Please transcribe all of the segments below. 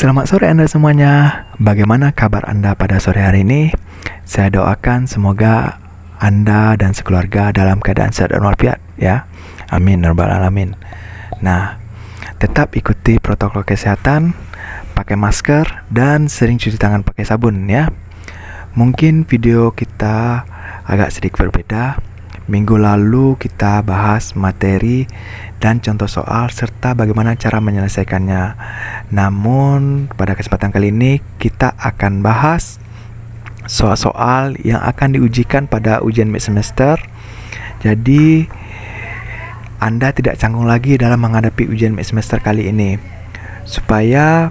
Selamat sore Anda semuanya. Bagaimana kabar Anda pada sore hari ini? Saya doakan semoga Anda dan sekeluarga dalam keadaan sehat dan walafiat ya. Amin ya rabbal alamin. Nah, tetap ikuti protokol kesehatan, pakai masker dan sering cuci tangan pakai sabun ya. Mungkin video kita agak sedikit berbeda. Minggu lalu kita bahas materi dan contoh soal serta bagaimana cara menyelesaikannya. Namun pada kesempatan kali ini kita akan bahas soal-soal yang akan diujikan pada ujian mid semester. Jadi Anda tidak canggung lagi dalam menghadapi ujian mid semester kali ini. Supaya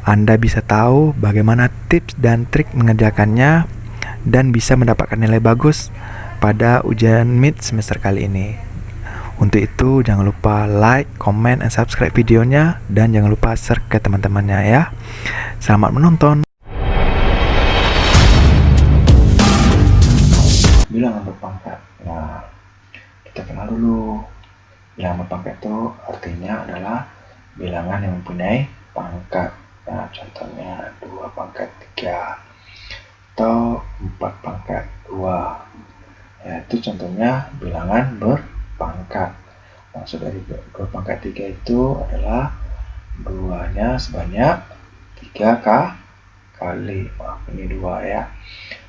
Anda bisa tahu bagaimana tips dan trik mengerjakannya dan bisa mendapatkan nilai bagus pada ujian mid semester kali ini. Untuk itu jangan lupa like, comment, dan subscribe videonya, dan jangan lupa share ke teman-temannya ya. Selamat menonton. Bilangan berpangkat. Nah, kita kenal dulu. Bilangan berpangkat itu artinya adalah bilangan yang mempunyai pangkat. Nah, contohnya 2 pangkat 3 atau 4 pangkat 2. Ya, itu contohnya bilangan berpangkat. Maksud dari berpangkat 3 itu adalah 2-nya sebanyak 3 kali. Maaf, ini 2 ya.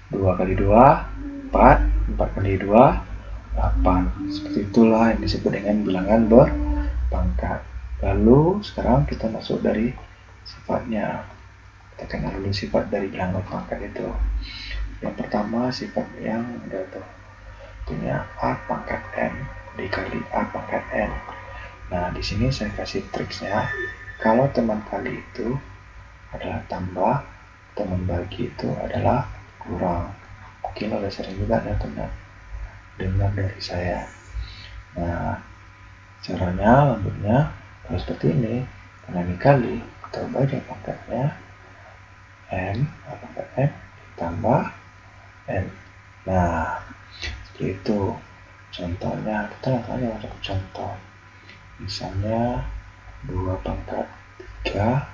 2 kali 2, 4. 4 kali 2, 8. Seperti itulah yang disebut dengan bilangan berpangkat. Lalu sekarang kita masuk dari sifatnya. Kita kenal dulu sifat dari bilangan berpangkat itu. Yang pertama sifat yang ada tuh. Artinya A pangkat N dikali A pangkat N. Nah, di sini saya kasih triksnya. Kalau teman kali itu adalah tambah, teman bagi itu adalah kurang. Mungkin udah sering juga dengar dari saya. Nah, caranya lanjutnya kalau seperti ini. Karena dikali, kita ubah aja pangkatnya N, A pangkat N ditambah N. Nah, seperti itu contohnya. Kita langsung aja masuk contoh. Misalnya 2 pangkat 3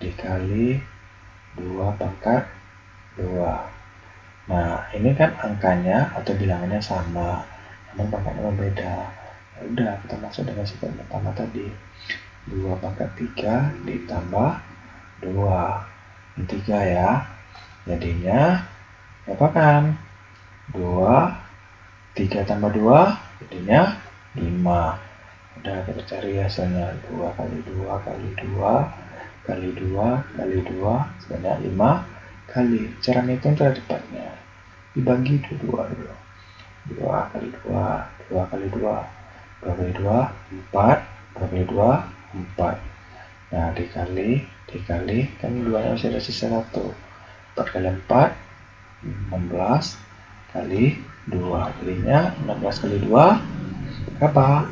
dikali 2 pangkat 2. Nah, ini kan angkanya atau bilangannya sama, namun pangkatnya berbeda. Ya udah, kita masuk dengan sifat pertama tadi. 2 pangkat 3 ditambah 2. Ini 3 ya. Jadinya apa kan? 2 3 tambah 2 jadinya 5. Udah, kita cari hasilnya. 2 kali 2 kali 2 kali 2 kali 2 sebanyak 5 kali. Cara ngitung cara cepatnya dibagi 2 dulu. 2 kali 2, 2 kali 2, 2 kali 2 4, 2 kali 2 4. Nah, dikali kan 2 nya masih ada sisa 1. 4 kali 4 16 kali 2, jadinya 16 kali 2 berapa?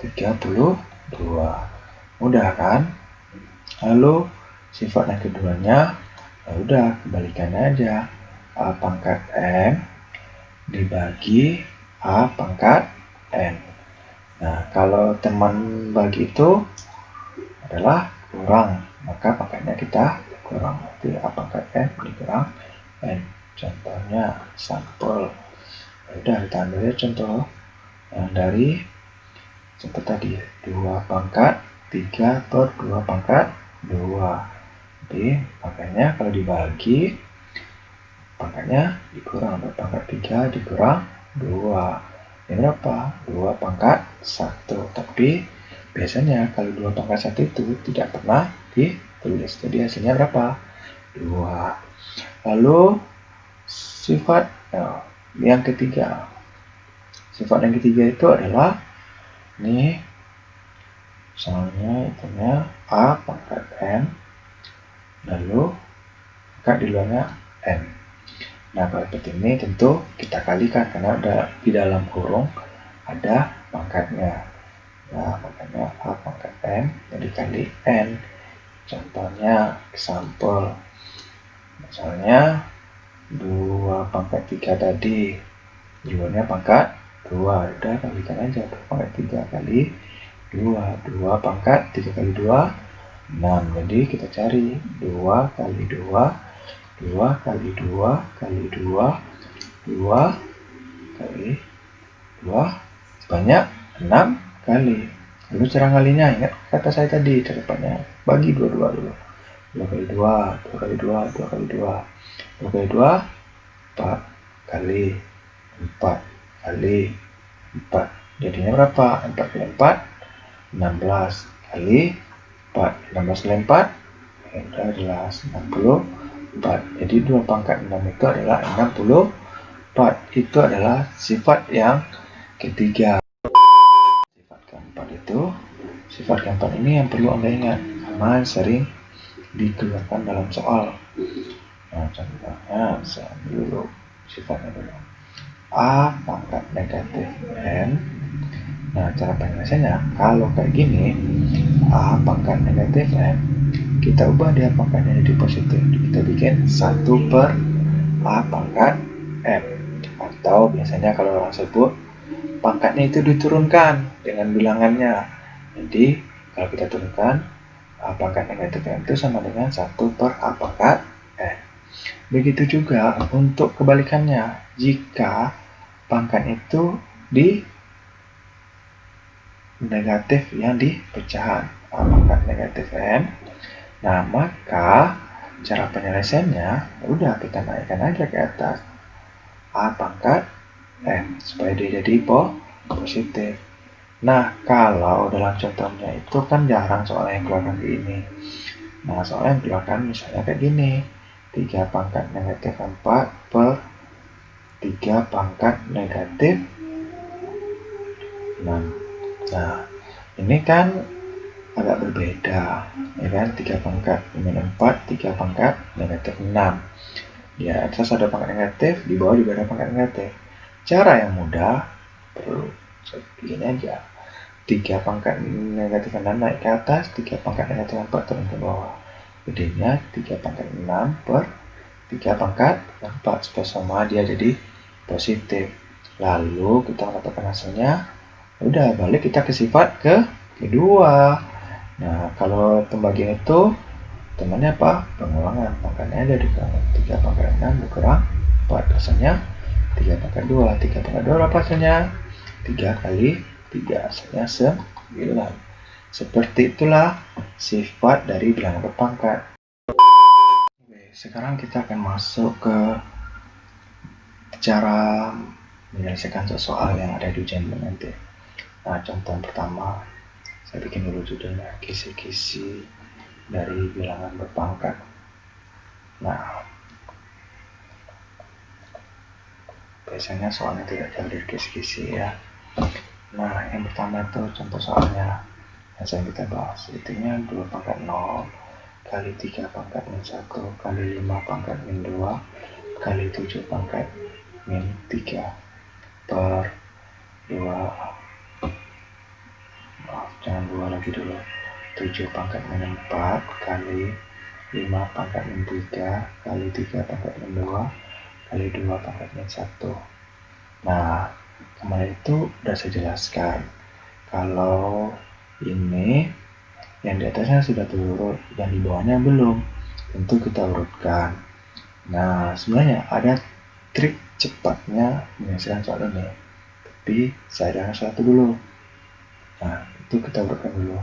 32. Mudah kan? Lalu sifat yang keduanya, ya udah kebalikannya aja. A pangkat N dibagi A pangkat N. Nah, kalau teman bagi itu adalah kurang, maka pangkatnya kita kurang. Berarti A pangkat N dikurang N. Contohnya sampel. Udah, kita ambil contoh yang dari contoh tadi. 2 pangkat 3 per 2 pangkat 2. Jadi pangkatnya kalau dibagi, pangkatnya dikurang. 2 pangkat 3 dikurang 2. Ini berapa? 2 pangkat 1. Tapi biasanya kalau 2 pangkat 1 itu tidak pernah ditulis. Jadi hasilnya berapa? 2. Lalu sifat yang ketiga. Sifat yang ketiga itu adalah ini, misalnya itunya A pangkat N, lalu pangkat di luarnya N. Nah, kalau seperti ini tentu kita kalikan karena ada di dalam kurung ada pangkatnya. Nah, makanya A pangkat N dikali N. Contohnya sampel. Misalnya 2 pangkat 3 tadi, di luarnya pangkat 2. Udah, kalikan aja. 2 pangkat 3 kali 2. 2 pangkat 3 kali 2 6. Jadi kita cari 2 kali 2, 2 kali 2 kali 2, 2 kali 2 sebanyak 6 kali. Lalu cara ngalinya, ingat kata saya tadi, caranya bagi dua-dua dulu. 2 kali 2, 2 kali 2, 2 kali 2, 2 kali 2, 4 kali 4 kali 4. Jadinya berapa? 4 kali 4, 16 kali 4. 16 kali 4 adalah 64. Jadi 2 pangkat 6 itu adalah 64. Itu adalah sifat yang ketiga. Sifat keempat itu, sifat keempat ini yang perlu Anda ingat karena sering dikeluarkan dalam soal. Nah, contohnya saya ambil dulu sifatnya dulu. A pangkat negatif N. Nah, cara penyelesaiannya, kalau kayak gini, A pangkat negatif N, kita ubah dia pangkatnya jadi positif. Kita bikin 1 per A pangkat N. Atau biasanya kalau orang sebut, pangkatnya itu diturunkan dengan bilangannya. Jadi, kalau kita turunkan, A pangkat negatif N itu sama dengan 1 per A pangkat N. Begitu juga untuk kebalikannya, jika pangkat itu di negatif yang di pecahan A pangkat negatif N, nah maka cara penyelesaiannya udah kita naikkan aja ke atas A pangkat N supaya dia jadi positif. Nah, kalau dalam contohnya itu kan jarang soal yang keluarkan kayak ini. Nah, soal yang keluarkan misalnya kayak gini, 3 pangkat negatif 4 per 3 pangkat negatif 6. Nah, ini kan agak berbeda, ya kan? 3 pangkat min 4, 3 pangkat negatif 6. Di atas ada pangkat negatif, di bawah juga ada pangkat negatif. Cara yang mudah, perlu begini aja. 3 pangkat negatif 6 naik ke atas, 3 pangkat negatif 4 turun ke bawah. Jadinya 3 pangkat 6 per 3 pangkat 4, supaya sama dia jadi positif. Lalu kita mendapatkan hasilnya, udah balik kita ke sifat kedua. Nah, kalau pembagian itu temannya apa? Pengulangan. Pangkatnya ada dikurang 3 pangkat 6 dikurang 4. Hasilnya 3 pangkat 2. 3 pangkat 2 berapa hasilnya? 3 kali 3. Hasilnya 9. Seperti itulah sifat dari bilangan berpangkat. Oke, sekarang kita akan masuk ke cara menyelesaikan soal yang ada di ujian nanti. Nah, contoh yang pertama, saya bikin dulu judulnya kisi-kisi dari bilangan berpangkat. Nah, biasanya soalnya tidak jauh dari kisi-kisi ya. Nah, yang pertama itu contoh soalnya yang saya kita bahas. Intinya 2 pangkat 0 kali 3 pangkat min 1 kali 5 pangkat min 2 kali 7 pangkat min 3 per 2. Maaf, jangan 2 lagi dulu. 7 pangkat min 4 kali 5 pangkat min 3 kali 3 pangkat min 2 kali 2 pangkat min 1. Nah, kemarin itu udah saya jelaskan kalau ini yang di atasnya sudah terurut, yang di bawahnya belum, tentu kita urutkan. Nah, sebenarnya ada trik cepatnya menyelesaikan soal ini, tapi saya ada satu dulu. Nah, itu kita urutkan dulu.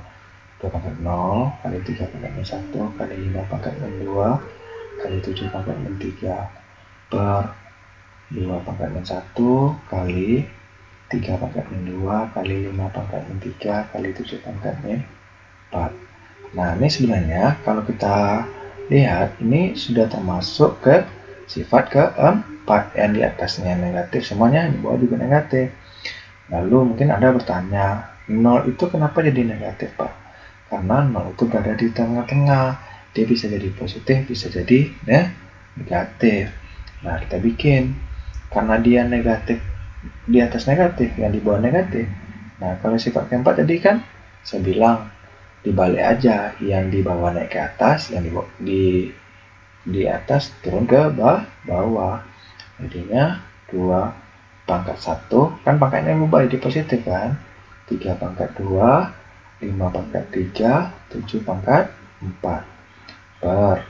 2 pangkat 0 kali 3 pangkat min 1 kali 5 pangkat min 2 kali 7 pangkat min 3 per 2 pangkat min 1 kali 3 pangkat min 2 kali 5 pangkat min 3 kali 7 pangkat min 4. Nah, ini sebenarnya kalau kita lihat ini sudah termasuk ke sifat keempat, yang di atasnya negatif, semuanya di bawah juga negatif. Lalu mungkin Anda bertanya, 0 itu kenapa jadi negatif, Pak? Karena 0 itu berada di tengah-tengah. Dia bisa jadi positif, bisa jadi negatif. Nah, kita bikin. Karena dia negatif, di atas negatif, yang di bawah negatif. Nah, kalau sifat keempat tadi kan, saya bilang, dibalik aja. Yang di bawah naik ke atas, yang di atas turun ke bawah. Jadinya 2 pangkat 1, kan pangkatnya berubah jadi positif kan. 3 pangkat 2, 5 pangkat 3, 7 pangkat 4 per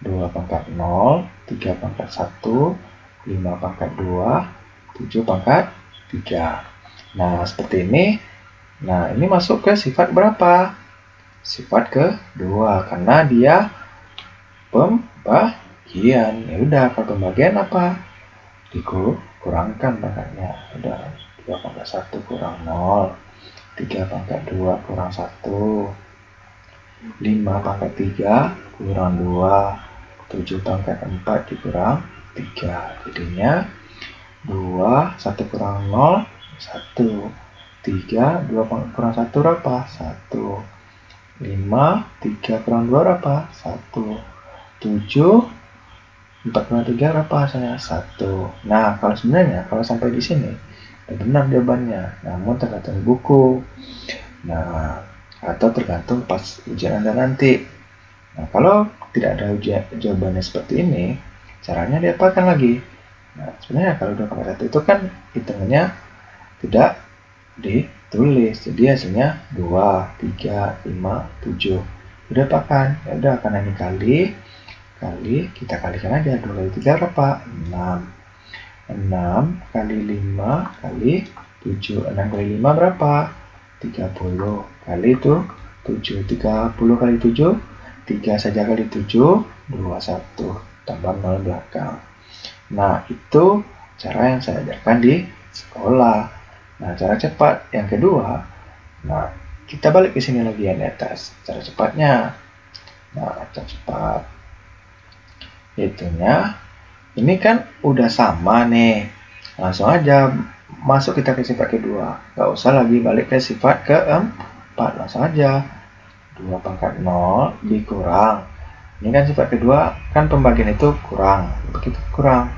2 pangkat 0, 3 pangkat 1, 5 pangkat 2, 7 pangkat 3. Nah, seperti ini. Nah, ini masuk ke sifat berapa? Sifat kedua, karena dia pembagian. Ya udah, kalau pembagian apa? Dikurangkan pangkatnya. Udah, 2 pangkat 1 kurang 0, 3 pangkat 2 kurang 1, 5 pangkat 3 kurang 2, 7 pangkat 4 dikurang 3. Jadinya 2, 1 kurang 0, 1. 3, 2 kurang 1 berapa? 1. 5, 3 kurang 2 berapa? 1. 7, 4 kurang 3 berapa hasilnya? 1. Nah, kalau sebenarnya kalau sampai di sini udah benar jawabannya, namun tergantung buku. Nah, atau tergantung pas ujian Anda nanti. Nah, kalau tidak ada jawabannya seperti ini, caranya diapakan lagi? Nah, sebenarnya kalau 2 pangkat 1 itu kan hitungannya tidak ditulis. Jadi hasilnya 2, 3, 5, 7. Udah apakan? Ya udah, karena ini kali kita kalikan aja. 2 kali 3 berapa? 6. 6 kali 5 kali 7. 6 kali 5 berapa? 30. Kali itu 7. 30 kali 7, 3 saja kali 7, 21. Tambah 0 belakang. Nah, itu cara yang saya ajarkan di sekolah. Nah, cara cepat yang kedua. Nah, kita balik ke sini lagi yang di atas. Cara cepatnya. Nah, cara cepat. Itunya. Ini kan udah sama nih. Langsung aja masuk kita ke sifat kedua. Nggak usah lagi balik ke sifat keempat. Langsung aja. 2 pangkat 0 dikurang. Ini kan sifat kedua, kan pembagian itu kurang. Begitu kurang.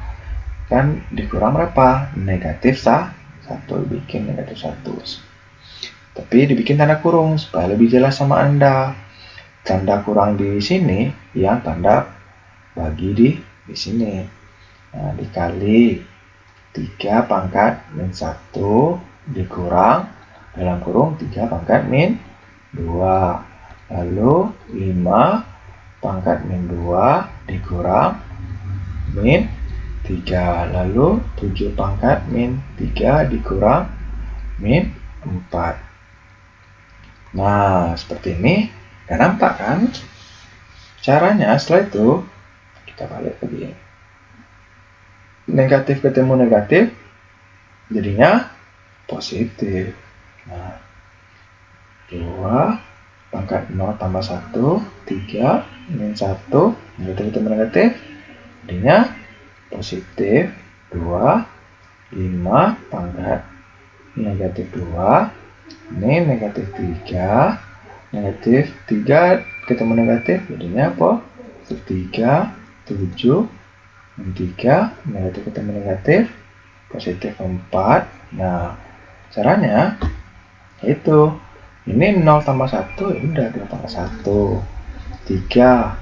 Kan dikurang berapa? Negatif 1. Bikin negatif 1. Tapi dibikin tanda kurung supaya lebih jelas sama Anda. Tanda kurang di sini yang tanda bagi di sini. Nah, dikali 3 pangkat min 1 dikurang dalam kurung 3 pangkat min 2. Lalu 5 pangkat min 2 dikurang min 3. Lalu 7 pangkat min 3 dikurang min 4. Nah, seperti ini. Udah nampak kan? Caranya setelah itu, kita balik lagi. Negatif ketemu negatif, jadinya positif. Nah, 2 pangkat 0 tambah 1, 3 min 1, negatif ketemu negatif, jadinya positif 2, 5 pangkat negatif 2, ini negatif 3, negatif 3 ketemu negatif, jadinya positif 3, 7, min 3, negatif ketemu negatif, positif 4. Nah, caranya itu. Ini 0 tambah 1, ya udah 2 pangkat 1. 3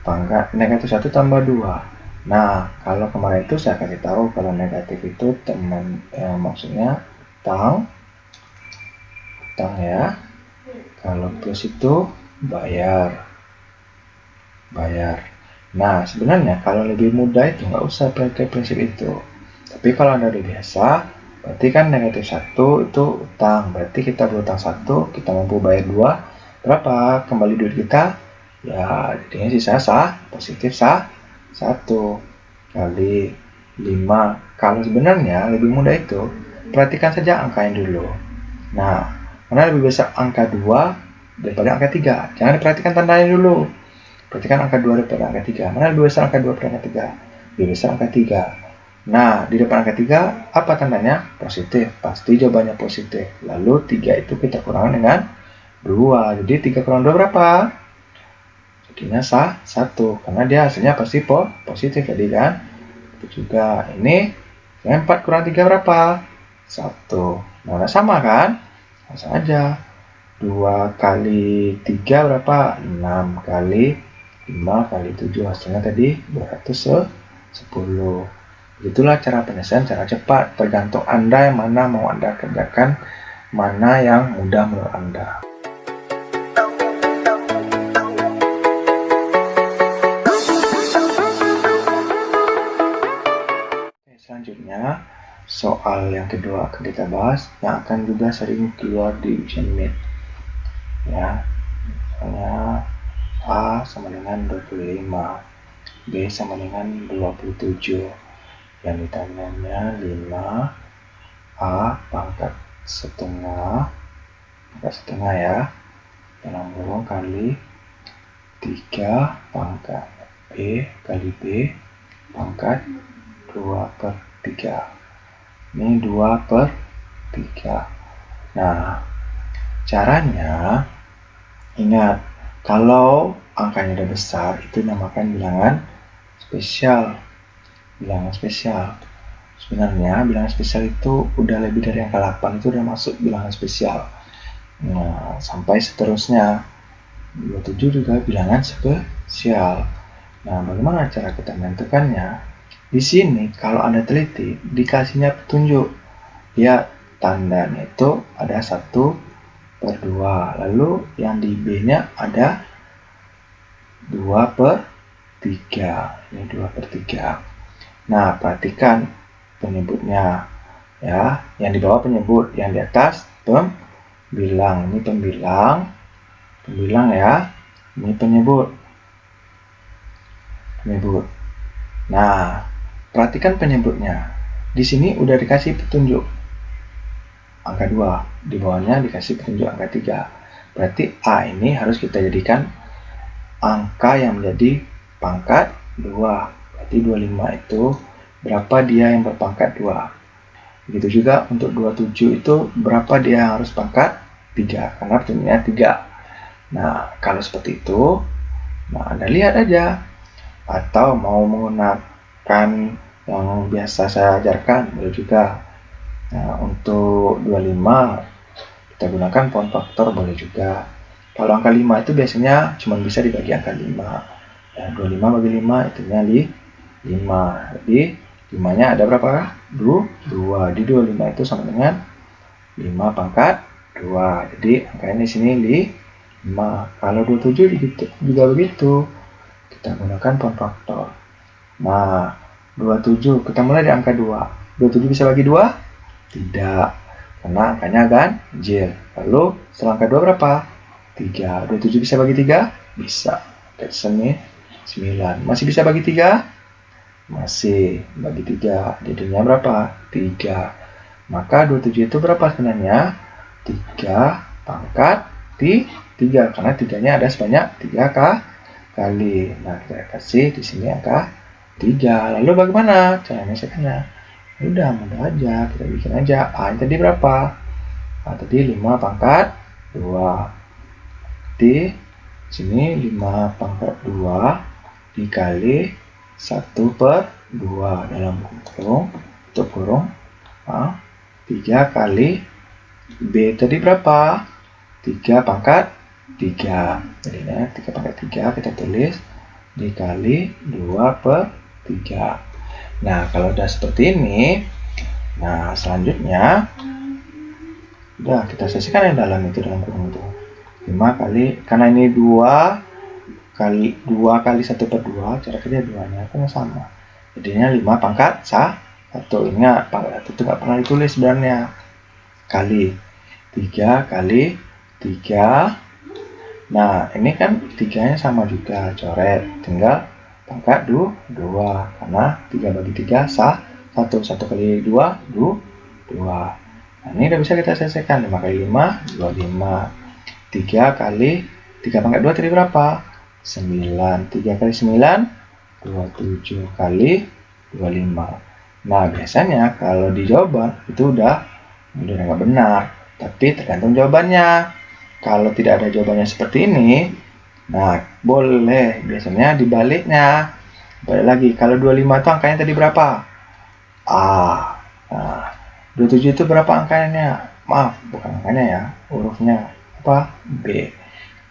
pangkat negatif 1 tambah 2. Nah, kalau kemarin itu saya kasih tahu kalau negatif itu maksudnya utang ya. Kalau plus itu bayar. Nah, sebenarnya kalau lebih mudah itu nggak usah pakai prinsip itu. Tapi kalau Anda udah biasa, berarti kan negatif 1 itu utang. Berarti kita berutang 1, kita mampu bayar 2. Berapa kembali duit kita? Ya, jadinya sisa positif 1 kali 5. Kalau sebenarnya lebih mudah itu, perhatikan saja angkanya dulu. Nah, karena lebih besar angka 2 daripada angka 3. Jangan diperhatikan tandanya dulu. Perhatikan angka 2 daripada angka 3. Mana lebih besar angka 2 daripada angka 3? Lebih besar angka 3. Nah, di depan angka 3, apa tandanya? Positif. Pasti jawabannya positif. Lalu 3 itu kita kurangkan dengan 2. Jadi 3 kurang 2 berapa? Jadinya 1. Karena dia hasilnya pasti positif tadi kan? Itu juga. Ini 4 kurang 3 berapa? 1. Nah, sama kan? Langsung aja. 2 kali 3 berapa? 6 kali 5 kali 7. Hasilnya tadi 210. Itulah cara penyelesaian cara cepat. Tergantung Anda yang mana mau Anda kerjakan, mana yang mudah menurut Anda. soal yang kedua akan kita bahas, yang akan juga sering keluar di ujian MIT. Ya, misalnya A sama dengan 25, B sama dengan 27. Yang ditanyanya 5, A pangkat setengah ya, dalam kurung kali 3 pangkat B kali B pangkat 2/3. Ini 2/3. Nah, caranya ingat, kalau angkanya udah besar itu dinamakan bilangan spesial. Sebenarnya bilangan spesial itu udah lebih dari angka 8 itu udah masuk bilangan spesial. Nah, sampai seterusnya. 27 juga bilangan spesial. Nah, bagaimana cara kita menentukannya? Di sini kalau Anda teliti, dikasihnya petunjuk. Lihat, tandanya itu ada 1/2. Lalu yang di B-nya ada 2/3. Ini 2/3. Nah, perhatikan penyebutnya. Ya, yang di bawah penyebut, yang di atas pembilang. Ini pembilang ya. Ini penyebut. Nah, perhatikan penyebutnya. Di sini udah dikasih petunjuk angka 2, di bawahnya dikasih petunjuk angka 3. Berarti A ini harus kita jadikan angka yang menjadi pangkat 2. Berarti 25 itu berapa dia yang berpangkat 2. Begitu juga untuk 27 itu berapa dia yang harus pangkat 3, karena petunjuknya 3. Nah, kalau seperti itu, nah Anda lihat aja. Atau mau menggunakan yang biasa saya ajarkan, boleh juga. Nah, untuk 25 kita gunakan poin faktor, boleh juga. Kalau angka 5 itu biasanya cuma bisa dibagi angka 5. Ya, 25 bagi 5 itunya 5. Jadi 5-nya ada berapa? 2. Di 25 itu sama dengan 5 pangkat 2. Jadi angkanya di sini 5. Kalau 27 juga begitu. Kita gunakan poin faktor. Nah, 27 kita mulai dari angka 2. 27 bisa bagi 2? Tidak, karena angkanya ganjil. Lalu setelah angka 2 berapa? 3. 27 bisa bagi 3? Bisa. Dari sini 9. Masih bisa bagi 3? Masih. Bagi 3. Jadinya berapa? 3. Maka 27 itu berapa sebenarnya? 3 pangkat 3. Karena 3-nya ada sebanyak 3 kali. Nah, kita kasih di sini angka 3. Lalu bagaimana cara menyelesaikannya? Udah, mudah aja. Kita bikin aja. A yang tadi berapa? A tadi 5 pangkat 2. Di sini 5 pangkat 2 dikali 1/2 dalam kurung, tutup kurung. 3 kali B tadi berapa? 3 pangkat 3. Jadinya 3 pangkat 3 kita tulis dikali 2/3. Nah, kalau udah seperti ini, nah selanjutnya udah kita selesaikan yang dalam itu, dalam kurung itu. 5 kali, karena ini 2 kali 1/2, cara kerja 2-nya kan sama. Jadinya 5 pangkat 1. Ingat, pangkat 1 itu nggak pernah ditulis sebenarnya. Kali 3 kali 3. Nah, ini kan 3-nya sama juga, coret. Tinggal pangkat 2, karena 3 bagi 3 1. 1 kali 2, 2. Nah, ini udah bisa kita selesaikan. 5 kali 5, 25. 3 kali 3 pangkat 2 tadi berapa? 9. 3 kali 9, 27 kali 25. Nah, biasanya kalau di jawaban itu udah nggak benar. Tapi tergantung jawabannya. Kalau tidak ada jawabannya seperti ini, nah boleh biasanya dibaliknya. Balik lagi, kalau 25 itu angkanya tadi berapa? A. Nah, 27 itu berapa angkanya? Maaf, bukan angkanya ya, hurufnya apa? B.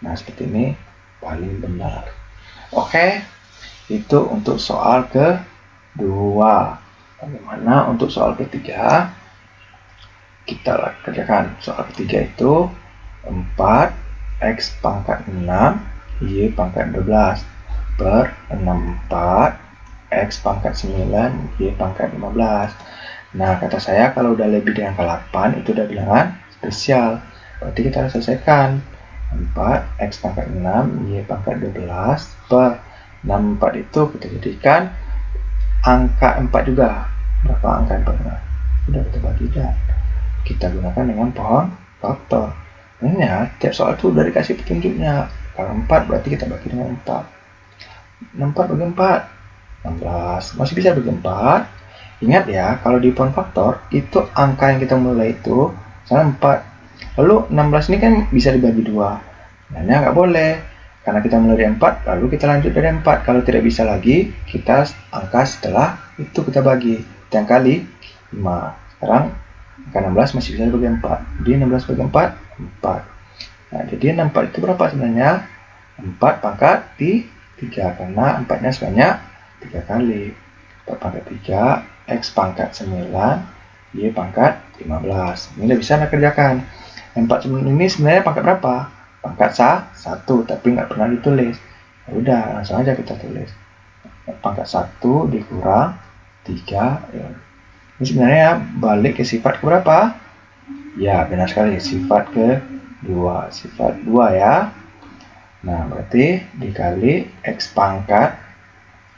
Nah, seperti ini paling benar. Oke, itu untuk soal kedua. Bagaimana untuk soal ketiga? Kita kerjakan. Soal ketiga itu 4x pangkat 6 y pangkat 12 per 64 x pangkat 9 y pangkat 15. Nah, kata saya kalau udah lebih dari angka 8 itu udah bilangan spesial. Berarti kita harus selesaikan. 4 X pangkat 6 Y pangkat 12 per 64 itu kita jadikan angka 4 juga. Berapa angka 4? Udah kita bagikan. Kita gunakan dengan pohon faktor. Ini ya, tiap soal itu udah dikasih petunjuknya. Kalau 4 berarti kita bagi dengan 4. 64 bagi 4. 16. Masih bisa bagi 4. Ingat ya, kalau di pohon faktor, itu angka yang kita mulai itu misalnya 4. Lalu 16 ini kan bisa dibagi 2. Nah, nggak boleh. Karena kita mulai dari 4, lalu kita lanjut dari 4. Kalau tidak bisa lagi, kita angka setelah itu kita bagi. Yang kali 5. Sekarang angka 16 masih bisa dibagi 4. Jadi 16 bagi 4, 4. Nah, jadi 64 itu berapa sebenarnya? 4 pangkat 3. Karena 4-nya sebanyak 3 kali. 4 pangkat 3, X pangkat 9, Y pangkat 15. Ini udah bisa Anda kerjakan. 4 ini sebenarnya pangkat berapa? Pangkat 1, tapi nggak pernah ditulis. Ya udah, langsung aja kita tulis. Pangkat 1 dikurang 3. Ya. Ini sebenarnya balik ke sifat ke berapa? Ya, benar sekali. Sifat ke 2. Sifat 2 ya. Nah, berarti dikali X pangkat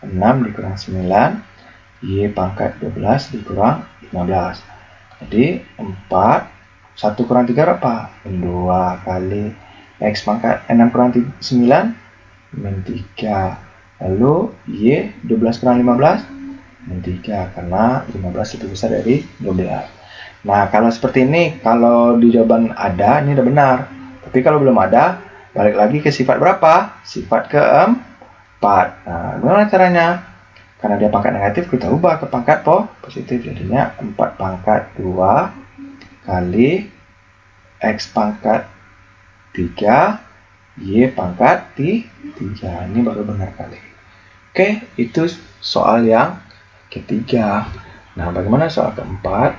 6 dikurang 9, Y pangkat 12 dikurang 15. Jadi 4, 1 kurang 3 berapa? 2 kali X pangkat 6 kurang 9, min 3. Lalu Y 12 kurang 15, min 3. Karena 15 lebih besar dari 12. Nah, kalau seperti ini, kalau di jawaban ada, ini udah benar. Tapi kalau belum ada, balik lagi ke sifat berapa? Sifat ke-4. Nah, gimana caranya? Karena dia pangkat negatif, kita ubah ke pangkat positif. Jadinya 4 pangkat 2 kali X pangkat 3, Y pangkat 3. Ini baru benar kali. Oke, itu soal yang ketiga. Nah, bagaimana soal keempat?